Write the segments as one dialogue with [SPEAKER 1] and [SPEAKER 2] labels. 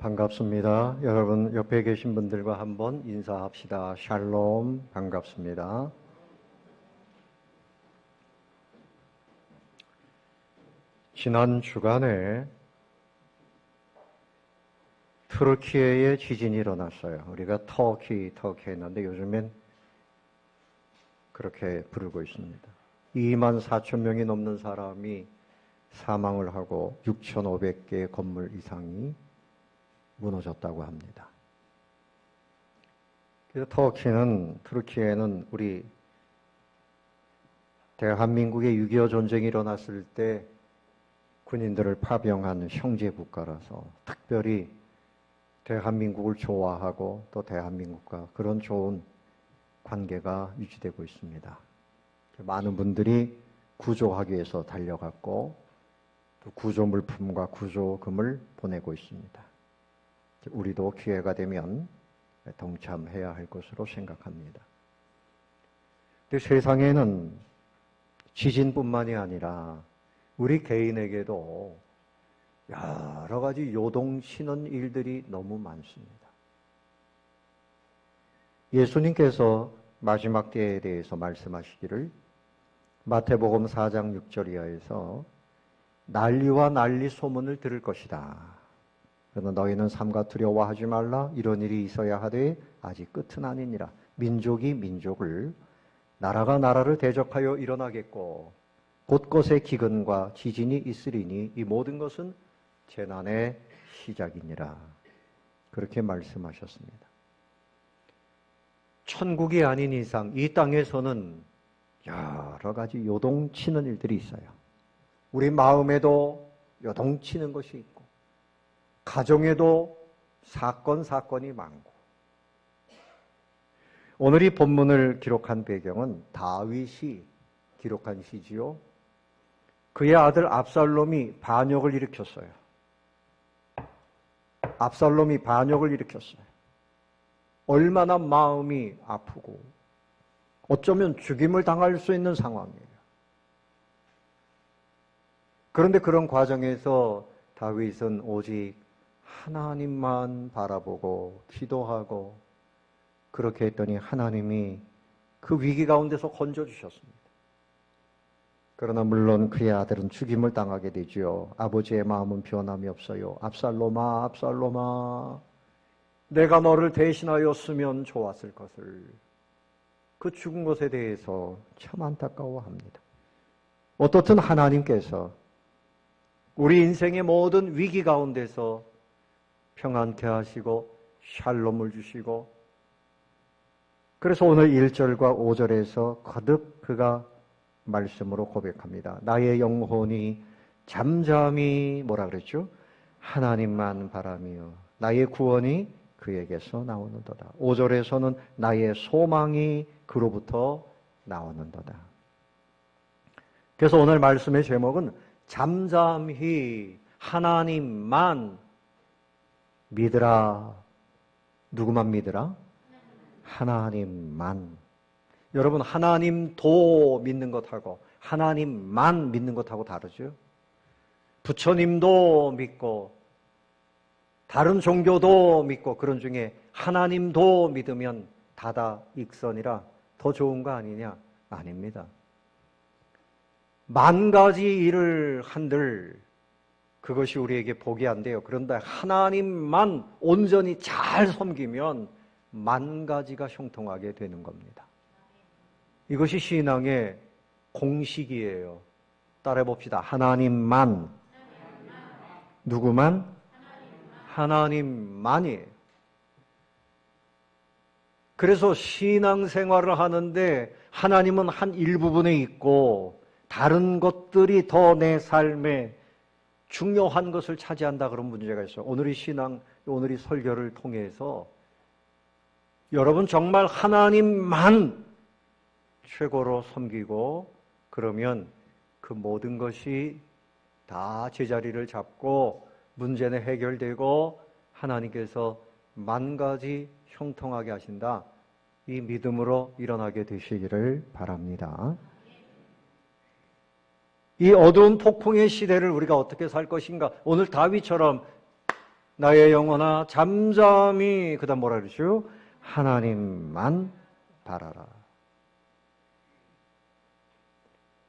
[SPEAKER 1] 반갑습니다. 여러분 옆에 계신 분들과 한번 인사합시다. 샬롬, 반갑습니다. 지난 주간에 터키에 지진이 일어났어요. 우리가 터키 했는데 요즘엔 그렇게 부르고 있습니다. 24,000명이 넘는 사람이 사망을 하고 6,500개의 건물 이상이 무너졌다고 합니다. 그래서 터키에는 우리 대한민국의 6.25 전쟁이 일어났을 때 군인들을 파병한 형제 국가라서 특별히 대한민국을 좋아하고 또 대한민국과 그런 좋은 관계가 유지되고 있습니다. 많은 분들이 구조하기 위해서 달려갔고 또 구조 물품과 구조금을 보내고 있습니다. 우리도 기회가 되면 동참해야 할 것으로 생각합니다. 근데 세상에는 지진뿐만이 아니라 우리 개인에게도 여러 가지 요동치는 일들이 너무 많습니다. 예수님께서 마지막 때에 대해서 말씀하시기를 마태복음 4장 6절 이하에서 난리와 난리 소문을 들을 것이다. 그러나 너희는 삼가 두려워하지 말라. 이런 일이 있어야 하되 아직 끝은 아니니라. 민족이 민족을, 나라가 나라를 대적하여 일어나겠고 곳곳에 기근과 지진이 있으리니 이 모든 것은 재난의 시작이니라. 그렇게 말씀하셨습니다. 천국이 아닌 이상 이 땅에서는 여러 가지 요동치는 일들이 있어요. 우리 마음에도 요동치는 것이 있고 가정에도 사건이 많고. 오늘 이 본문을 기록한 배경은 다윗이 기록한 시지요. 그의 아들 압살롬이 반역을 일으켰어요. 얼마나 마음이 아프고 어쩌면 죽임을 당할 수 있는 상황이에요. 그런데 그런 과정에서 다윗은 오직 하나님만 바라보고 기도하고 그렇게 했더니 하나님이 그 위기 가운데서 건져주셨습니다. 그러나 물론 그의 아들은 죽임을 당하게 되죠. 아버지의 마음은 변함이 없어요. 압살롬아, 압살롬아, 내가 너를 대신하였으면 좋았을 것을. 그 죽은 것에 대해서 참 안타까워합니다. 어떻든 하나님께서 우리 인생의 모든 위기 가운데서 평안케 하시고 샬롬을 주시고, 그래서 오늘 1절과 5절에서 거듭 그가 말씀으로 고백합니다. 나의 영혼이 잠잠히 뭐라 그랬죠? 하나님만 바라며 나의 구원이 그에게서 나오는도다. 5절에서는 나의 소망이 그로부터 나오는도다. 그래서 오늘 말씀의 제목은 잠잠히 하나님만 믿으라. 누구만 믿으라? 하나님만. 여러분, 하나님도 믿는 것하고 하나님만 믿는 것하고 다르죠? 부처님도 믿고 다른 종교도 믿고 그런 중에 하나님도 믿으면 다다익선이라 더 좋은 거 아니냐? 아닙니다. 만 가지 일을 한들 그것이 우리에게 복이 안 돼요. 그런데 하나님만 온전히 잘 섬기면 만 가지가 형통하게 되는 겁니다. 이것이 신앙의 공식이에요. 따라해 봅시다. 하나님만. 누구만? 하나님만이에요. 그래서 신앙생활을 하는데 하나님은 한 일부분에 있고 다른 것들이 더 내 삶에 중요한 것을 차지한다, 그런 문제가 있어요. 오늘 이 설교를 통해서 여러분 정말 하나님만 최고로 섬기고 그러면 그 모든 것이 다 제자리를 잡고 문제는 해결되고 하나님께서 만 가지 형통하게 하신다. 이 믿음으로 일어나게 되시기를 바랍니다. 이 어두운 폭풍의 시대를 우리가 어떻게 살 것인가? 오늘 다윗처럼 나의 영혼아 잠잠히 그다음 뭐라 그러죠? 하나님만 바라라.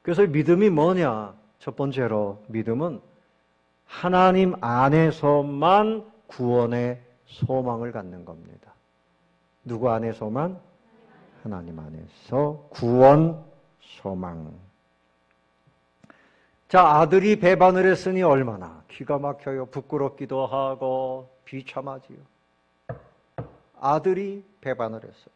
[SPEAKER 1] 그래서 믿음이 뭐냐? 첫 번째로 믿음은 하나님 안에서만 구원의 소망을 갖는 겁니다. 누구 안에서만? 하나님 안에서 구원 소망. 자, 아들이 배반을 했으니 얼마나 기가 막혀요. 부끄럽기도 하고 비참하지요. 아들이 배반을 했어요.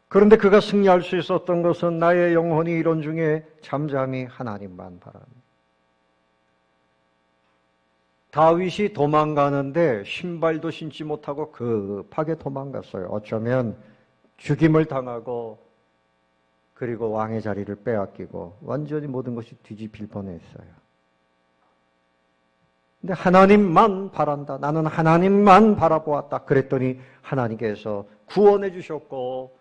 [SPEAKER 1] 그런데 그가 승리할 수 있었던 것은 나의 영혼이 이론 중에 잠잠히 하나님만 바랍니다. 다윗이 도망가는데 신발도 신지 못하고 급하게 도망갔어요. 어쩌면 죽임을 당하고 그리고 왕의 자리를 빼앗기고 완전히 모든 것이 뒤집힐 뻔했어요. 근데 하나님만 바란다. 나는 하나님만 바라보았다. 그랬더니 하나님께서 구원해 주셨고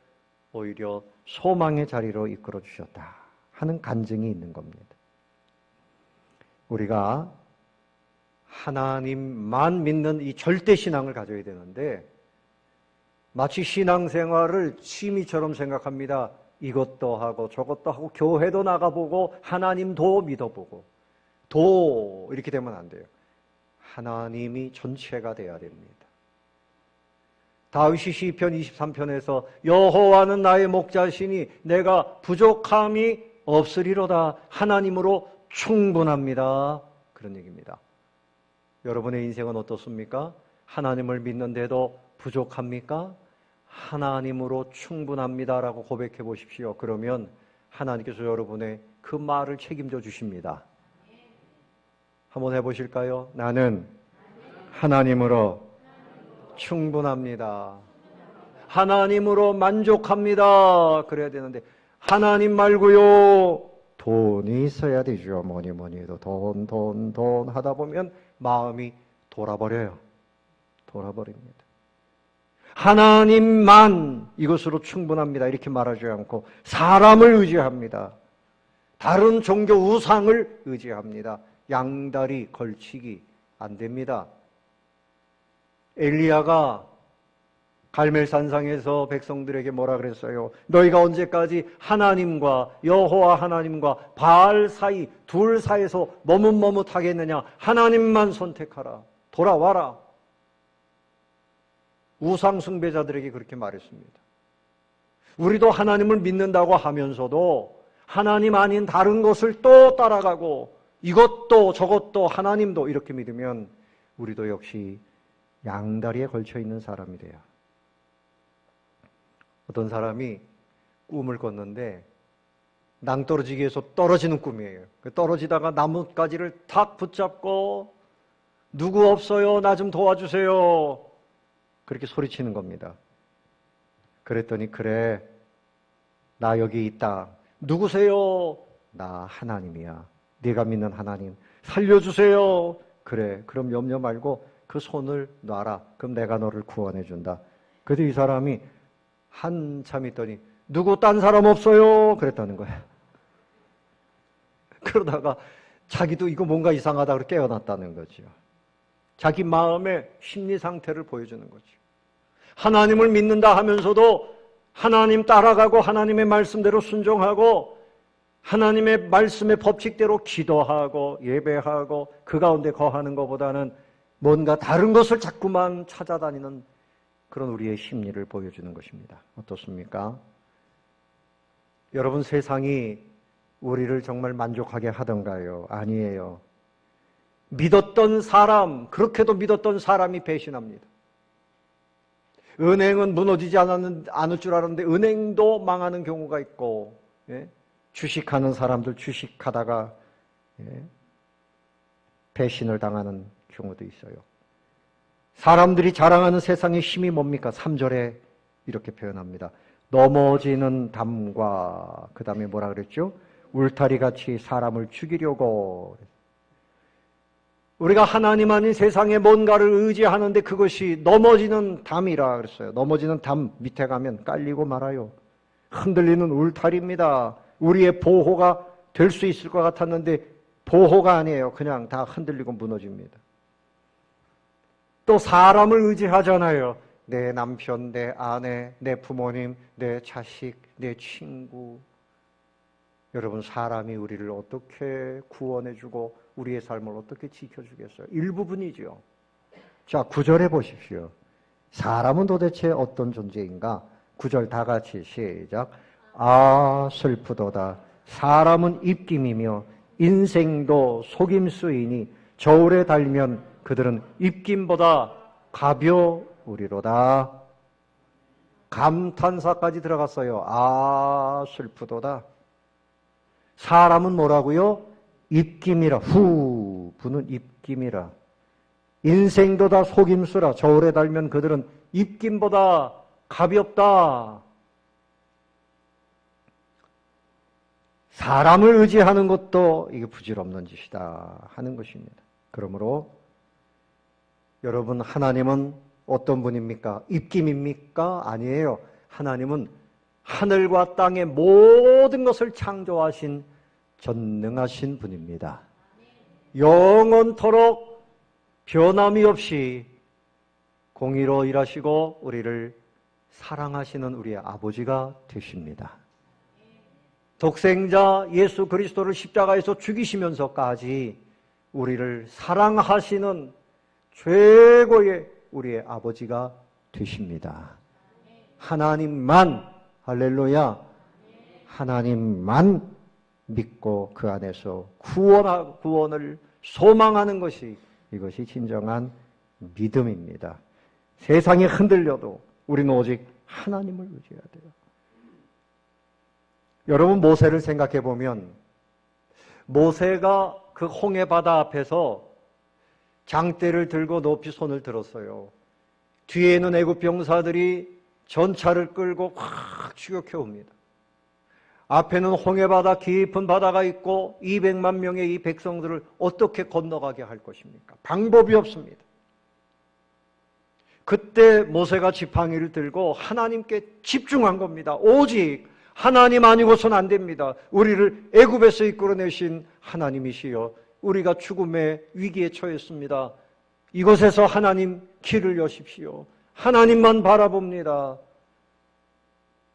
[SPEAKER 1] 오히려 소망의 자리로 이끌어 주셨다 하는 간증이 있는 겁니다. 우리가 하나님만 믿는 이 절대신앙을 가져야 되는데 마치 신앙생활을 취미처럼 생각합니다. 이것도 하고 저것도 하고 교회도 나가보고 하나님도 믿어보고 이렇게 되면 안 돼요. 하나님이 전체가 돼야 됩니다. 다윗이 시편 23편에서 여호와는 나의 목자시니 내가 부족함이 없으리로다. 하나님으로 충분합니다. 그런 얘기입니다. 여러분의 인생은 어떻습니까? 하나님을 믿는데도 부족합니까? 하나님으로 충분합니다라고 고백해 보십시오. 그러면 하나님께서 여러분의 그 말을 책임져 주십니다. 한번 해보실까요? 나는 하나님으로 충분합니다. 하나님으로 만족합니다. 그래야 되는데 하나님 말고요. 돈이 있어야 되죠. 뭐니 해도 돈 하다 보면 마음이 돌아버립니다. 하나님만 이것으로 충분합니다. 이렇게 말하지 않고 사람을 의지합니다. 다른 종교 우상을 의지합니다. 양다리 걸치기 안 됩니다. 엘리야가 갈멜산상에서 백성들에게 뭐라 그랬어요? 너희가 언제까지 하나님과 여호와 하나님과 바알 사이 둘 사이에서 머뭇머뭇하겠느냐? 하나님만 선택하라. 돌아와라. 우상 숭배자들에게 그렇게 말했습니다. 우리도 하나님을 믿는다고 하면서도 하나님 아닌 다른 것을 또 따라가고 이것도 저것도 하나님도 이렇게 믿으면 우리도 역시 양다리에 걸쳐 있는 사람이 돼요. 어떤 사람이 꿈을 꿨는데 낭떠러지기에서 떨어지는 꿈이에요. 떨어지다가 나뭇가지를 탁 붙잡고 누구 없어요? 나 좀 도와주세요. 그렇게 소리치는 겁니다. 그랬더니 그래, 나 여기 있다. 누구세요? 나 하나님이야. 네가 믿는 하나님. 살려주세요. 그래, 그럼 염려 말고 그 손을 놔라. 그럼 내가 너를 구원해 준다. 그래도 이 사람이 한참 있더니 누구 딴 사람 없어요? 그랬다는 거야. 그러다가 자기도 이거 뭔가 이상하다 그렇게 깨어났다는 거죠. 자기 마음의 심리 상태를 보여주는 거죠. 하나님을 믿는다 하면서도 하나님 따라가고 하나님의 말씀대로 순종하고 하나님의 말씀의 법칙대로 기도하고 예배하고 그 가운데 거하는 것보다는 뭔가 다른 것을 자꾸만 찾아다니는 그런 우리의 심리를 보여주는 것입니다. 어떻습니까? 여러분, 세상이 우리를 정말 만족하게 하던가요? 아니에요. 믿었던 사람, 그렇게도 믿었던 사람이 배신합니다. 은행은 무너지지 않을 줄 알았는데 은행도 망하는 경우가 있고, 예? 주식하는 사람들 주식하다가 배신을 당하는 경우도 있어요. 사람들이 자랑하는 세상의 힘이 뭡니까? 3절에 이렇게 표현합니다. 넘어지는 담과 그 다음에 뭐라 그랬죠? 울타리같이 사람을 죽이려고. 우리가 하나님 아닌 세상에 뭔가를 의지하는데 그것이 넘어지는 담이라 그랬어요. 넘어지는 담 밑에 가면 깔리고 말아요. 흔들리는 울타리입니다. 우리의 보호가 될 수 있을 것 같았는데 보호가 아니에요. 그냥 다 흔들리고 무너집니다. 또 사람을 의지하잖아요. 내 남편, 내 아내, 내 부모님, 내 자식, 내 친구. 여러분, 사람이 우리를 어떻게 구원해주고 우리의 삶을 어떻게 지켜주겠어요? 일부분이죠. 자, 9절에 보십시오. 사람은 도대체 어떤 존재인가? 9절 다 같이 시작. 아, 슬프도다. 사람은 입김이며 인생도 속임수이니 저울에 달면 그들은 입김보다 가벼우리로다. 감탄사까지 들어갔어요. 아, 슬프도다. 사람은 뭐라고요? 입김이라. 후 부는 입김이라. 인생도 다 속임수라. 저울에 달면 그들은 입김보다 가볍다. 사람을 의지하는 것도 이게 부질없는 짓이다 하는 것입니다. 그러므로 여러분, 하나님은 어떤 분입니까? 입김입니까? 아니에요. 하나님은 하늘과 땅의 모든 것을 창조하신 전능하신 분입니다. 영원토록 변함이 없이 공의로 일하시고 우리를 사랑하시는 우리의 아버지가 되십니다. 독생자 예수 그리스도를 십자가에서 죽이시면서까지 우리를 사랑하시는 최고의 우리의 아버지가 되십니다. 하나님만, 할렐루야, 하나님만 믿고 그 안에서 구원을 소망하는 것이, 이것이 진정한 믿음입니다. 세상이 흔들려도 우리는 오직 하나님을 의지해야 돼요. 여러분, 모세를 생각해 보면 모세가 그 홍해 바다 앞에서 장대를 들고 높이 손을 들었어요. 뒤에 있는 애굽 병사들이 전차를 끌고 확 추격해 옵니다. 앞에는 홍해 바다, 깊은 바다가 있고 200만 명의 이 백성들을 어떻게 건너가게 할 것입니까? 방법이 없습니다. 그때 모세가 지팡이를 들고 하나님께 집중한 겁니다. 오직 하나님 아니고선 안 됩니다. 우리를 애굽에서 이끌어내신 하나님이시여, 우리가 죽음의 위기에 처했습니다. 이곳에서 하나님 길을 여십시오. 하나님만 바라봅니다.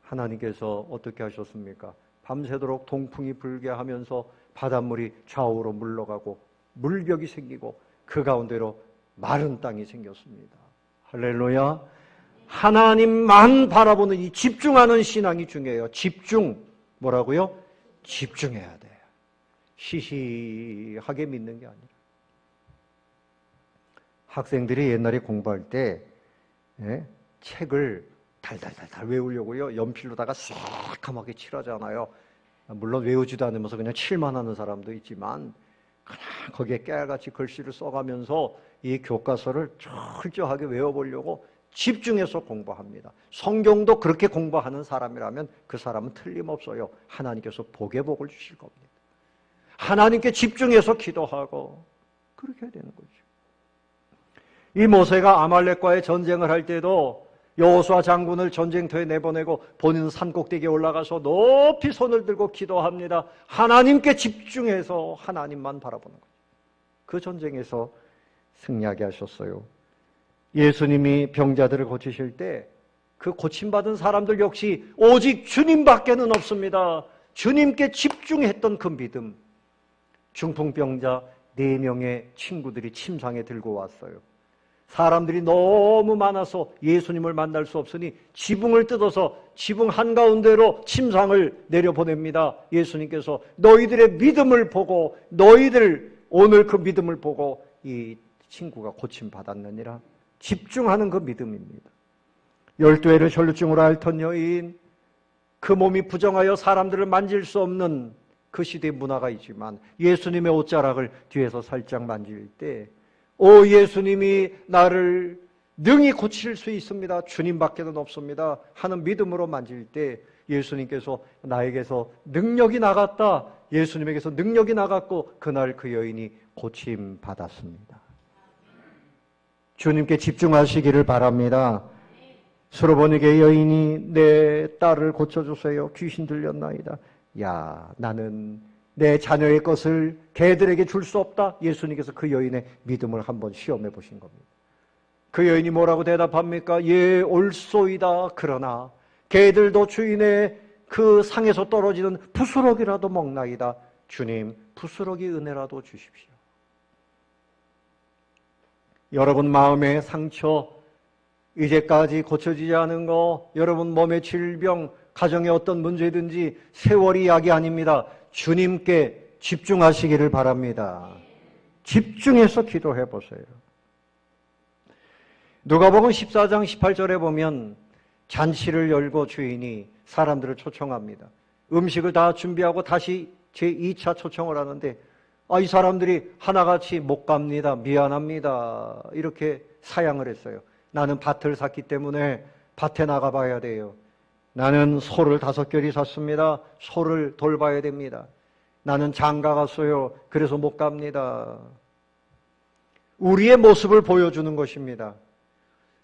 [SPEAKER 1] 하나님께서 어떻게 하셨습니까? 밤새도록 동풍이 불게 하면서 바닷물이 좌우로 물러가고 물벽이 생기고 그 가운데로 마른 땅이 생겼습니다. 할렐루야. 하나님만 바라보는 이 집중하는 신앙이 중요해요. 집중. 뭐라고요? 집중해야 돼요. 시시하게 믿는 게 아니라. 학생들이 옛날에 공부할 때 책을 달달달달 외우려고요, 연필로다가 새까맣게 칠하잖아요. 물론 외우지도 않으면서 그냥 칠만 하는 사람도 있지만 그냥 거기에 깨알같이 글씨를 써가면서 이 교과서를 철저하게 외워보려고 집중해서 공부합니다. 성경도 그렇게 공부하는 사람이라면 그 사람은 틀림없어요. 하나님께서 복의 복을 주실 겁니다. 하나님께 집중해서 기도하고 그렇게 해야 되는 거죠. 이 모세가 아말렉과의 전쟁을 할 때도 여호수아 장군을 전쟁터에 내보내고 본인은 산꼭대기에 올라가서 높이 손을 들고 기도합니다. 하나님께 집중해서 하나님만 바라보는 거죠. 그 전쟁에서 승리하게 하셨어요. 예수님이 병자들을 고치실 때 그 고침받은 사람들 역시 오직 주님밖에는 없습니다. 주님께 집중했던 그 믿음. 중풍병자 4명의 친구들이 침상에 들고 왔어요. 사람들이 너무 많아서 예수님을 만날 수 없으니 지붕을 뜯어서 지붕 한가운데로 침상을 내려보냅니다. 예수님께서 너희들의 믿음을 보고, 너희들 오늘 그 믿음을 보고 이 친구가 고침받았느니라. 집중하는 그 믿음입니다. 12회를 혈루증으로 앓던 여인, 그 몸이 부정하여 사람들을 만질 수 없는 그 시대의 문화가 있지만 예수님의 옷자락을 뒤에서 살짝 만질 때, 오, 예수님이 나를 능히 고칠 수 있습니다, 주님밖에는 없습니다 하는 믿음으로 만질 때 예수님께서 나에게서 능력이 나갔다, 예수님에게서 능력이 나갔고 그날 그 여인이 고침받았습니다. 주님께 집중하시기를 바랍니다. 수로보니게 여인이 내 딸을 고쳐주세요, 귀신 들렸나이다. 야, 나는 내 자녀의 것을 개들에게 줄 수 없다. 예수님께서 그 여인의 믿음을 한번 시험해 보신 겁니다. 그 여인이 뭐라고 대답합니까? 예, 옳소이다. 그러나 개들도 주인의 그 상에서 떨어지는 부스러기라도 먹나이다. 주님, 부스러기 은혜라도 주십시오. 여러분 마음의 상처, 이제까지 고쳐지지 않은 거, 여러분 몸의 질병, 가정의 어떤 문제든지 세월이 약이 아닙니다. 주님께 집중하시기를 바랍니다. 집중해서 기도해 보세요. 누가복음 14장 18절에 보면 잔치를 열고 주인이 사람들을 초청합니다. 음식을 다 준비하고 다시 제2차 초청을 하는데 이 사람들이 하나같이 못 갑니다. 미안합니다. 이렇게 사양을 했어요. 나는 밭을 샀기 때문에 밭에 나가봐야 돼요. 나는 소를 5결이 샀습니다. 소를 돌봐야 됩니다. 나는 장가 갔어요. 그래서 못 갑니다. 우리의 모습을 보여주는 것입니다.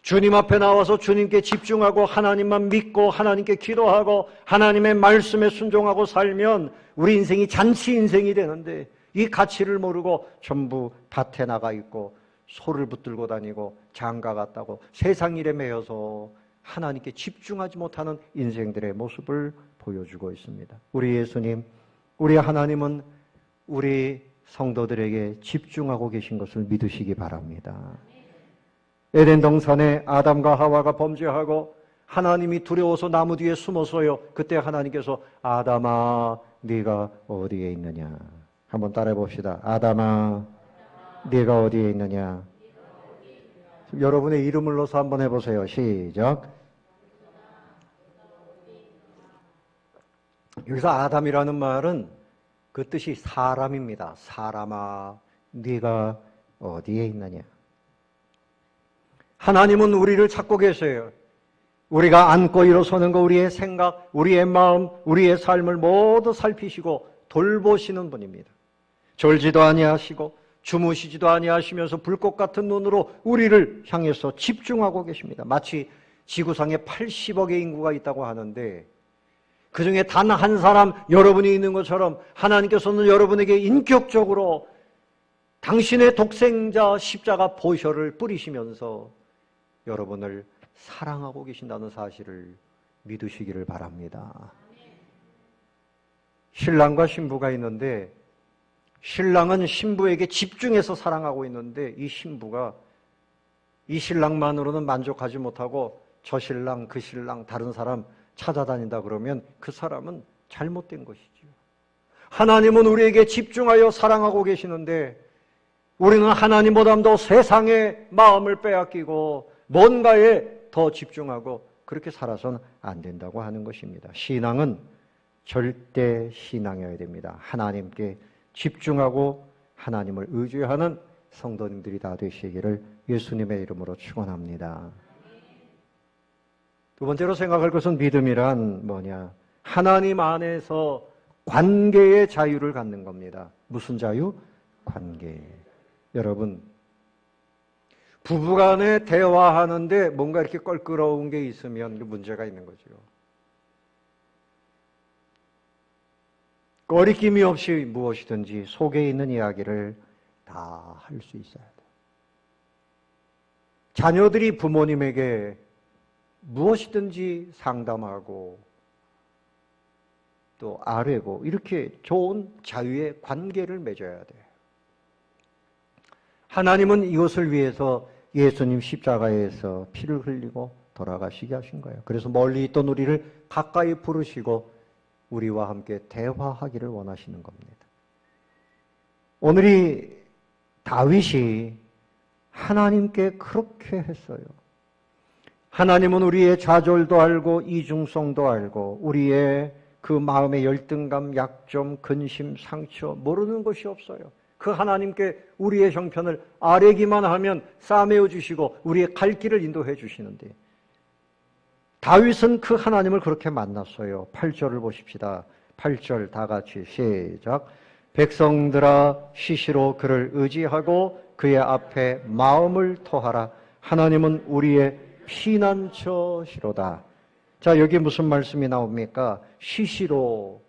[SPEAKER 1] 주님 앞에 나와서 주님께 집중하고 하나님만 믿고 하나님께 기도하고 하나님의 말씀에 순종하고 살면 우리 인생이 잔치 인생이 되는데 이 가치를 모르고 전부 밭에 나가 있고 소를 붙들고 다니고 장가 갔다고 세상 일에 매여서 하나님께 집중하지 못하는 인생들의 모습을 보여주고 있습니다. 우리 예수님, 우리 하나님은 우리 성도들에게 집중하고 계신 것을 믿으시기 바랍니다. 에덴 동산에 아담과 하와가 범죄하고 하나님이 두려워서 나무 뒤에 숨었어요. 그때 하나님께서 아담아 네가 어디에 있느냐. 한번 따라해 봅시다. 아담아 네가 어디에 있느냐. 여러분의 이름을 넣어서 한번 해보세요. 시작. 여기서 아담이라는 말은 그 뜻이 사람입니다. 사람아 네가 어디에 있느냐. 하나님은 우리를 찾고 계세요. 우리가 앉고 일어서는 거, 우리의 생각, 우리의 마음, 우리의 삶을 모두 살피시고 돌보시는 분입니다. 졸지도 아니하시고 주무시지도 아니하시면서 불꽃 같은 눈으로 우리를 향해서 집중하고 계십니다. 마치 지구상에 80억의 인구가 있다고 하는데 그 중에 단 한 사람 여러분이 있는 것처럼 하나님께서는 여러분에게 인격적으로 당신의 독생자 십자가 보혈을 뿌리시면서 여러분을 사랑하고 계신다는 사실을 믿으시기를 바랍니다. 신랑과 신부가 있는데 신랑은 신부에게 집중해서 사랑하고 있는데 이 신부가 이 신랑만으로는 만족하지 못하고 저 신랑, 그 신랑, 다른 사람 찾아다닌다 그러면 그 사람은 잘못된 것이지요. 하나님은 우리에게 집중하여 사랑하고 계시는데 우리는 하나님보다 더 세상의 마음을 빼앗기고 뭔가에 더 집중하고 그렇게 살아서는 안 된다고 하는 것입니다. 신앙은 절대 신앙이어야 됩니다. 하나님께 집중하고 하나님을 의지하는 성도님들이 다 되시기를 예수님의 이름으로 축원합니다. 두 번째로 생각할 것은 믿음이란 뭐냐? 하나님 안에서 관계의 자유를 갖는 겁니다. 무슨 자유? 관계. 여러분, 부부간에 대화하는데 뭔가 이렇게 껄끄러운 게 있으면 문제가 있는 거죠. 꺼리낌이 없이 무엇이든지 속에 있는 이야기를 다 할 수 있어야 돼요. 자녀들이 부모님에게 무엇이든지 상담하고 또 아뢰고 이렇게 좋은 자유의 관계를 맺어야 돼요. 하나님은 이것을 위해서 예수님 십자가에서 피를 흘리고 돌아가시게 하신 거예요. 그래서 멀리 있던 우리를 가까이 부르시고 우리와 함께 대화하기를 원하시는 겁니다. 오늘이 다윗이 하나님께 그렇게 했어요. 하나님은 우리의 좌절도 알고 이중성도 알고 우리의 그 마음의 열등감, 약점, 근심, 상처 모르는 것이 없어요. 그 하나님께 우리의 형편을 아뢰기만 하면 싸매어 주시고 우리의 갈 길을 인도해 주시는데 다윗은 그 하나님을 그렇게 만났어요. 8절을 보십시다. 8절 다 같이 시작. 백성들아 시시로 그를 의지하고 그의 앞에 마음을 토하라. 하나님은 우리의 피난처시로다. 자, 여기 무슨 말씀이 나옵니까? 시시로,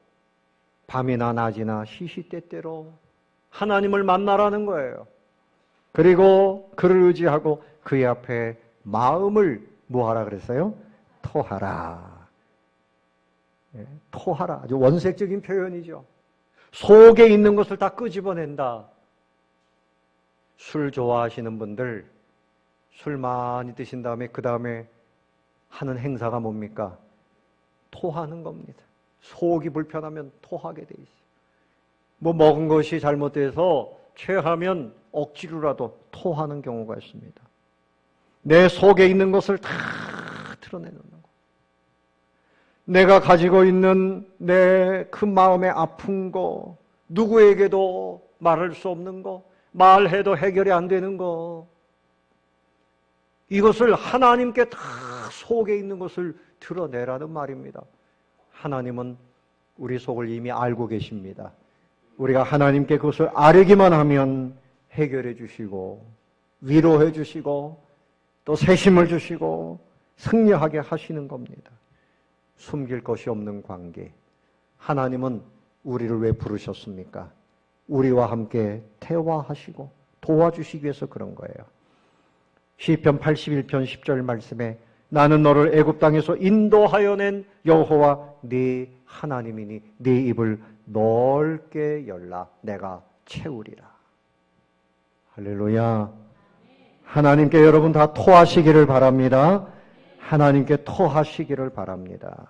[SPEAKER 1] 밤이나 낮이나 시시때때로 하나님을 만나라는 거예요. 그리고 그를 의지하고 그의 앞에 마음을 뭐하라 그랬어요? 토하라. 예, 토하라. 아주 원색적인 표현이죠. 속에 있는 것을 다 끄집어낸다. 술 좋아하시는 분들 술 많이 드신 다음에 그 다음에 하는 행사가 뭡니까? 토하는 겁니다. 속이 불편하면 토하게 돼 있어요. 뭐 먹은 것이 잘못돼서 체하면 억지로라도 토하는 경우가 있습니다. 내 속에 있는 것을 다 드러내는 거. 내가 가지고 있는 내 그 마음의 아픈 거, 누구에게도 말할 수 없는 거, 말해도 해결이 안 되는 거, 이것을 하나님께 다 속에 있는 것을 드러내라는 말입니다. 하나님은 우리 속을 이미 알고 계십니다. 우리가 하나님께 그것을 아뢰기만 하면 해결해 주시고 위로해 주시고 또 새심을 주시고 승리하게 하시는 겁니다. 숨길 것이 없는 관계. 하나님은 우리를 왜 부르셨습니까? 우리와 함께 대화하시고 도와주시기 위해서 그런 거예요. 시편 81편 10절 말씀에 나는 너를 애굽 땅에서 인도하여 낸 여호와 네 하나님이니 네 입을 넓게 열라 내가 채우리라. 할렐루야. 하나님께 여러분 다 토하시기를 바랍니다. 하나님께 토하시기를 바랍니다.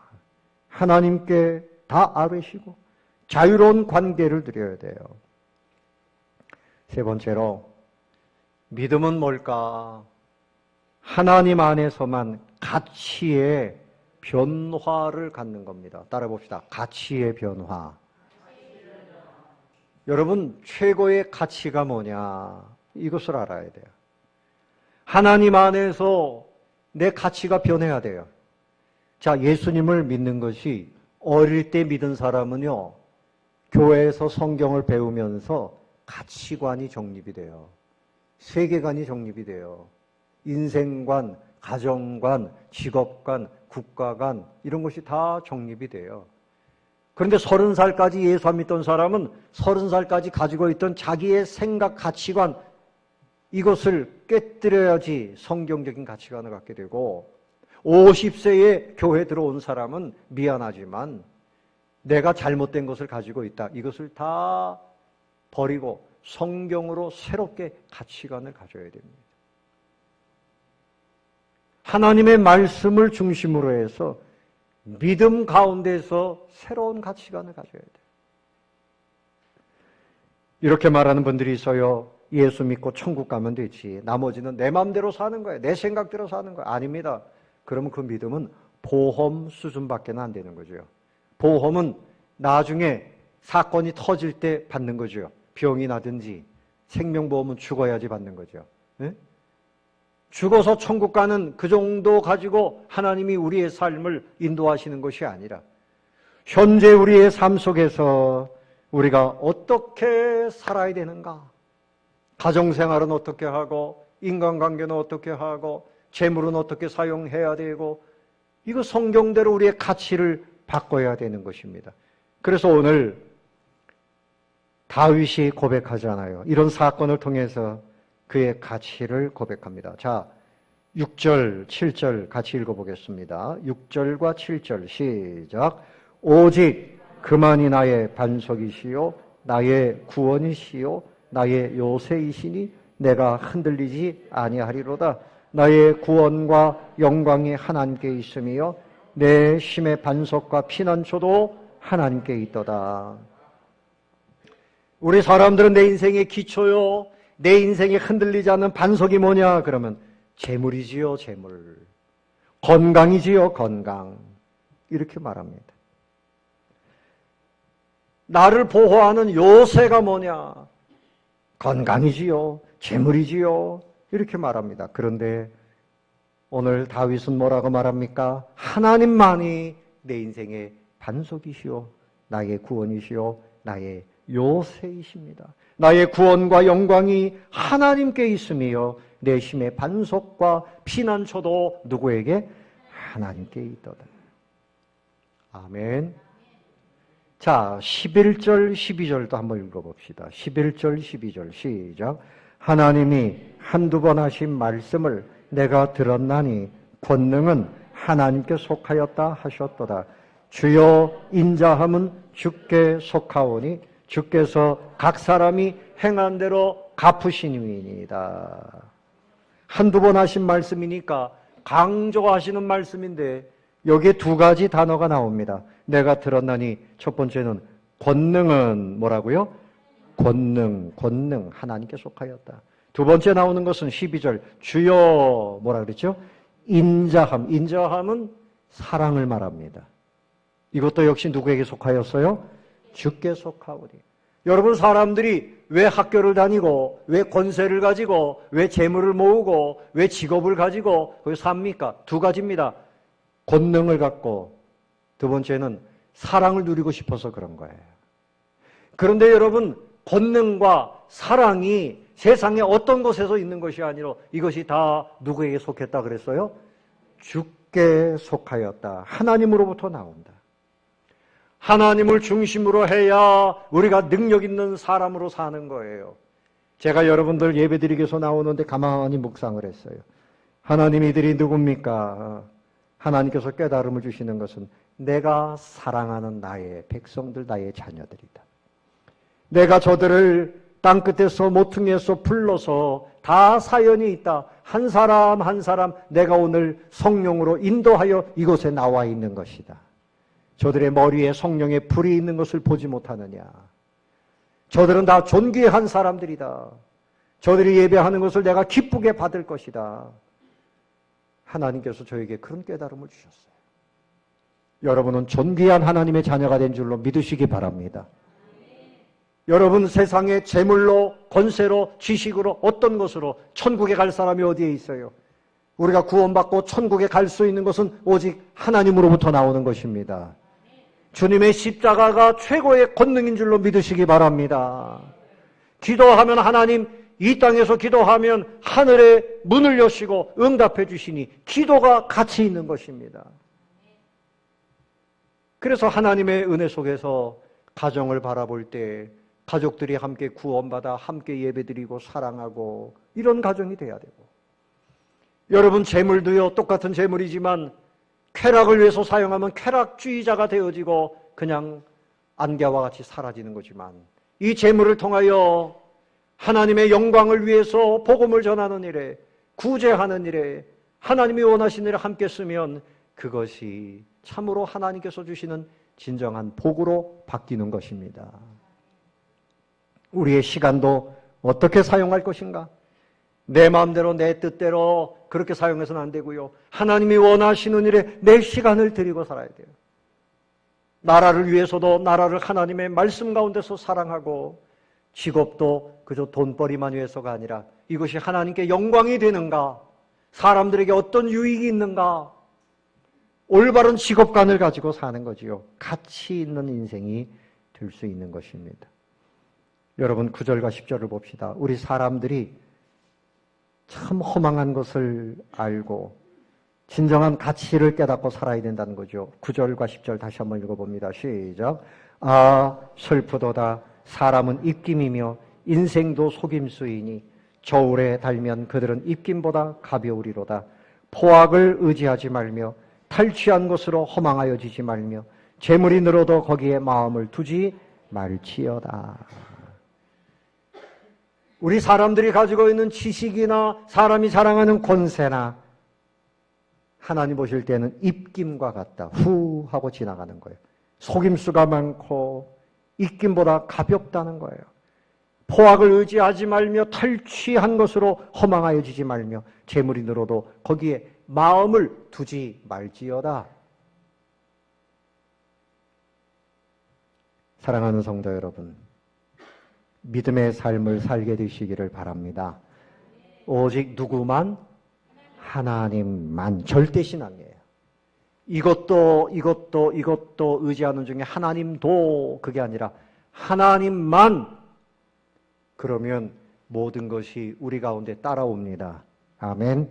[SPEAKER 1] 하나님께 다 아뢰시고 자유로운 관계를 드려야 돼요. 세 번째로 믿음은 뭘까? 하나님 안에서만 가치의 변화를 갖는 겁니다. 따라 봅시다. 가치의 변화. 여러분 최고의 가치가 뭐냐? 이것을 알아야 돼요. 하나님 안에서 내 가치가 변해야 돼요. 자, 예수님을 믿는 것이 어릴 때 믿은 사람은요, 교회에서 성경을 배우면서 가치관이 정립이 돼요. 세계관이 정립이 돼요. 인생관, 가정관, 직업관, 국가관 이런 것이 다 정립이 돼요. 그런데 30살까지 예수 안 믿던 사람은 30살까지 가지고 있던 자기의 생각, 가치관 이것을 깨뜨려야지 성경적인 가치관을 갖게 되고 50세에 교회 들어온 사람은 미안하지만 내가 잘못된 것을 가지고 있다. 이것을 다 버리고 성경으로 새롭게 가치관을 가져야 됩니다. 하나님의 말씀을 중심으로 해서 믿음 가운데서 새로운 가치관을 가져야 돼요. 이렇게 말하는 분들이 있어요. 예수 믿고 천국 가면 되지. 나머지는 내 마음대로 사는 거예요. 내 생각대로 사는 거예요. 아닙니다. 그러면 그 믿음은 보험 수준밖에 안 되는 거죠. 보험은 나중에 사건이 터질 때 받는 거죠. 병이 나든지 생명보험은 죽어야지 받는 거죠. 네? 죽어서 천국 가는 그 정도 가지고 하나님이 우리의 삶을 인도하시는 것이 아니라 현재 우리의 삶 속에서 우리가 어떻게 살아야 되는가? 가정생활은 어떻게 하고 인간관계는 어떻게 하고 재물은 어떻게 사용해야 되고 이거 성경대로 우리의 가치를 바꿔야 되는 것입니다. 그래서 오늘 다윗이 고백하잖아요. 이런 사건을 통해서 그의 가치를 고백합니다. 자, 6절, 7절 같이 읽어보겠습니다. 6절과 7절 시작. 오직 그만이 나의 반석이시요 나의 구원이시요 나의 요새이시니 내가 흔들리지 아니하리로다. 나의 구원과 영광이 하나님께 있으며 내 힘의 반석과 피난처도 하나님께 있도다. 우리 사람들은 내 인생의 기초요, 내 인생에 흔들리지 않는 반석이 뭐냐? 그러면 재물이지요, 재물. 건강이지요, 건강. 이렇게 말합니다. 나를 보호하는 요새가 뭐냐? 건강이지요, 재물이지요. 이렇게 말합니다. 그런데 오늘 다윗은 뭐라고 말합니까? 하나님만이 내 인생의 반석이시오, 나의 구원이시오, 나의 요새이십니다. 나의 구원과 영광이 하나님께 있으며 내 힘의 반석과 피난처도 누구에게? 하나님께 있도다. 아멘. 자, 11절, 12절도 한번 읽어봅시다. 11절, 12절 시작. 하나님이 한두 번 하신 말씀을 내가 들었나니 권능은 하나님께 속하였다 하셨도다. 주여 인자함은 주께 속하오니 주께서 각 사람이 행한 대로 갚으시니이다. 한두 번 하신 말씀이니까 강조하시는 말씀인데 여기에 두 가지 단어가 나옵니다. 내가 들었나니 첫 번째는 권능은 뭐라고요? 권능 하나님께 속하였다. 두 번째 나오는 것은 12절 주여 뭐라 그랬죠? 인자함은 사랑을 말합니다. 이것도 역시 누구에게 속하였어요? 주께 속하오니. 여러분 사람들이 왜 학교를 다니고 왜 권세를 가지고 왜 재물을 모으고 왜 직업을 가지고 거기 삽니까? 두 가지입니다. 권능을 갖고 두 번째는 사랑을 누리고 싶어서 그런 거예요. 그런데 여러분 권능과 사랑이 세상에 어떤 곳에서 있는 것이 아니라 이것이 다 누구에게 속했다 그랬어요? 주께 속하였다. 하나님으로부터 나온다. 하나님을 중심으로 해야 우리가 능력 있는 사람으로 사는 거예요. 제가 여러분들 예배드리기 위해서 나오는데 가만히 묵상을 했어요. 하나님 이들이 누굽니까? 하나님께서 깨달음을 주시는 것은 내가 사랑하는 나의 백성들, 나의 자녀들이다. 내가 저들을 땅끝에서 모퉁이에서 불러서 다 사연이 있다. 한 사람 한 사람 내가 오늘 성령으로 인도하여 이곳에 나와 있는 것이다. 저들의 머리에 성령의 불이 있는 것을 보지 못하느냐. 저들은 다 존귀한 사람들이다. 저들이 예배하는 것을 내가 기쁘게 받을 것이다. 하나님께서 저에게 그런 깨달음을 주셨어요. 여러분은 존귀한 하나님의 자녀가 된 줄로 믿으시기 바랍니다. 여러분 세상에 재물로, 권세로, 지식으로 어떤 것으로 천국에 갈 사람이 어디에 있어요? 우리가 구원받고 천국에 갈 수 있는 것은 오직 하나님으로부터 나오는 것입니다. 주님의 십자가가 최고의 권능인 줄로 믿으시기 바랍니다. 기도하면 하나님, 이 땅에서 기도하면 하늘의 문을 여시고 응답해 주시니 기도가 가치 있는 것입니다. 그래서 하나님의 은혜 속에서 가정을 바라볼 때 가족들이 함께 구원받아 함께 예배드리고 사랑하고 이런 가정이 돼야 되고, 여러분 재물도요 똑같은 재물이지만 쾌락을 위해서 사용하면 쾌락주의자가 되어지고 그냥 안개와 같이 사라지는 거지만, 이 재물을 통하여 하나님의 영광을 위해서 복음을 전하는 일에, 구제하는 일에, 하나님이 원하시는 일에 함께 쓰면 그것이 참으로 하나님께서 주시는 진정한 복으로 바뀌는 것입니다. 우리의 시간도 어떻게 사용할 것인가? 내 마음대로 내 뜻대로 그렇게 사용해서는 안 되고요. 하나님이 원하시는 일에 내 시간을 드리고 살아야 돼요. 나라를 위해서도 나라를 하나님의 말씀 가운데서 사랑하고, 직업도 그저 돈벌이만 위해서가 아니라 이것이 하나님께 영광이 되는가, 사람들에게 어떤 유익이 있는가, 올바른 직업관을 가지고 사는 거지요. 가치 있는 인생이 될 수 있는 것입니다. 여러분 9절과 10절을 봅시다. 우리 사람들이 참 허망한 것을 알고 진정한 가치를 깨닫고 살아야 된다는 거죠. 9절과 10절 다시 한번 읽어봅니다. 시작. 아 슬프도다. 사람은 입김이며 인생도 속임수이니 저울에 달면 그들은 입김보다 가벼우리로다. 포악을 의지하지 말며 탈취한 것으로 허망하여지지 말며 재물이 늘어도 거기에 마음을 두지 말지어다. 우리 사람들이 가지고 있는 지식이나 사람이 자랑하는 권세나 하나님 보실 때는 입김과 같다. 후 하고 지나가는 거예요. 속임수가 많고 입김보다 가볍다는 거예요. 포악을 의지하지 말며 탈취한 것으로 허망하여지지 말며 재물이 늘어도 거기에 마음을 두지 말지어다. 사랑하는 성도 여러분, 믿음의 삶을 살게 되시기를 바랍니다. 오직 누구만? 하나님만. 절대 신앙이에요. 이것도 의지하는 중에 하나님도 그게 아니라 하나님만. 그러면 모든 것이 우리 가운데 따라옵니다. 아멘.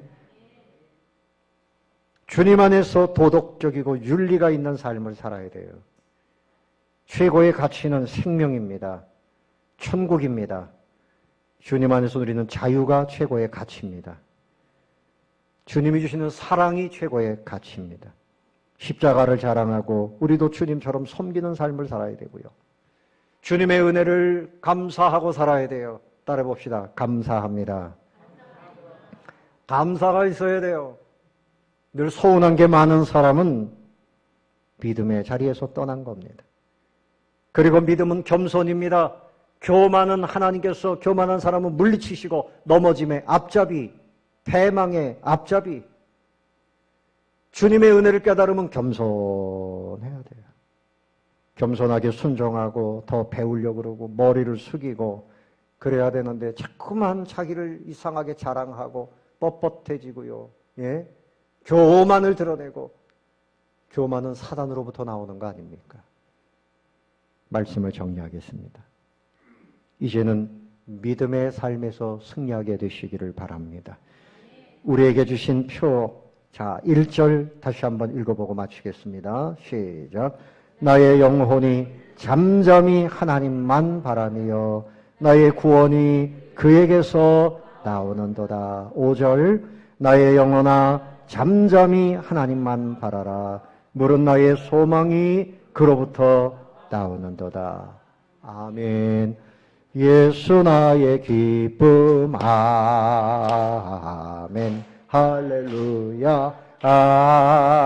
[SPEAKER 1] 주님 안에서 도덕적이고 윤리가 있는 삶을 살아야 돼요. 최고의 가치는 생명입니다. 천국입니다. 주님 안에서 누리는 자유가 최고의 가치입니다. 주님이 주시는 사랑이 최고의 가치입니다. 십자가를 자랑하고 우리도 주님처럼 섬기는 삶을 살아야 되고요. 주님의 은혜를 감사하고 살아야 돼요. 따라 봅시다. 감사합니다. 감사가 있어야 돼요. 늘 서운한 게 많은 사람은 믿음의 자리에서 떠난 겁니다. 그리고 믿음은 겸손입니다. 교만은 하나님께서 교만한 사람은 물리치시고 넘어짐의 앞잡이, 패망의 앞잡이. 주님의 은혜를 깨달으면 겸손해야 돼요. 겸손하게 순종하고 더 배우려고 그러고 머리를 숙이고 그래야 되는데 자꾸만 자기를 이상하게 자랑하고 뻣뻣해지고요. 예? 교만을 드러내고 교만은 사단으로부터 나오는 거 아닙니까? 말씀을 정리하겠습니다. 이제는 믿음의 삶에서 승리하게 되시기를 바랍니다. 우리에게 주신 표, 자, 1절 다시 한번 읽어보고 마치겠습니다. 시작. 나의 영혼이 잠잠히 하나님만 바라며 나의 구원이 그에게서 나오는도다. 5절. 나의 영혼아 잠잠히 하나님만 바라라. 물은 나의 소망이 그로부터 나오는도다. 아멘. 예수 나의 기쁨. 아멘. 할렐루야.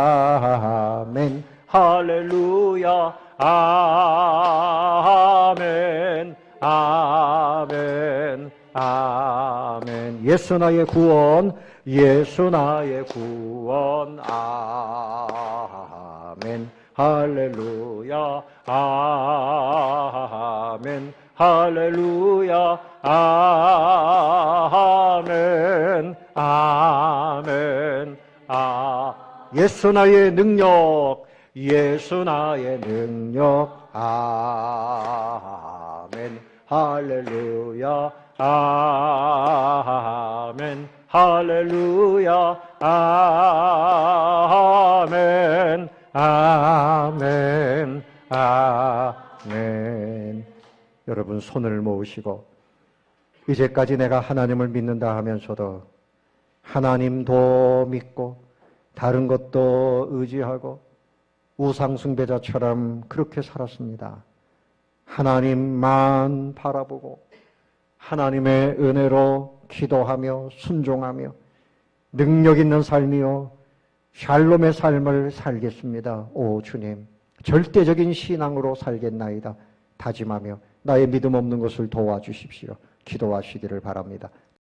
[SPEAKER 1] 아멘. 할렐루야. 아멘. 아멘. 아멘. 예수 나의 구원. 예수 나의 구원. 아멘. 할렐루야. 아멘. 할렐루야. 아멘. 아멘. 예수 나의 능력. 예수 나의 능력. 아멘. 할렐루야. 아멘. 할렐루야. 아멘. 아멘. 아멘. 여러분 손을 모으시고 이제까지 내가 하나님을 믿는다 하면서도 하나님도 믿고 다른 것도 의지하고 우상숭배자처럼 그렇게 살았습니다. 하나님만 바라보고 하나님의 은혜로 기도하며 순종하며 능력 있는 삶이요 샬롬의 삶을 살겠습니다. 오 주님, 절대적인 신앙으로 살겠나이다 다짐하며 나의 믿음 없는 것을 도와주십시오. 기도하시기를 바랍니다.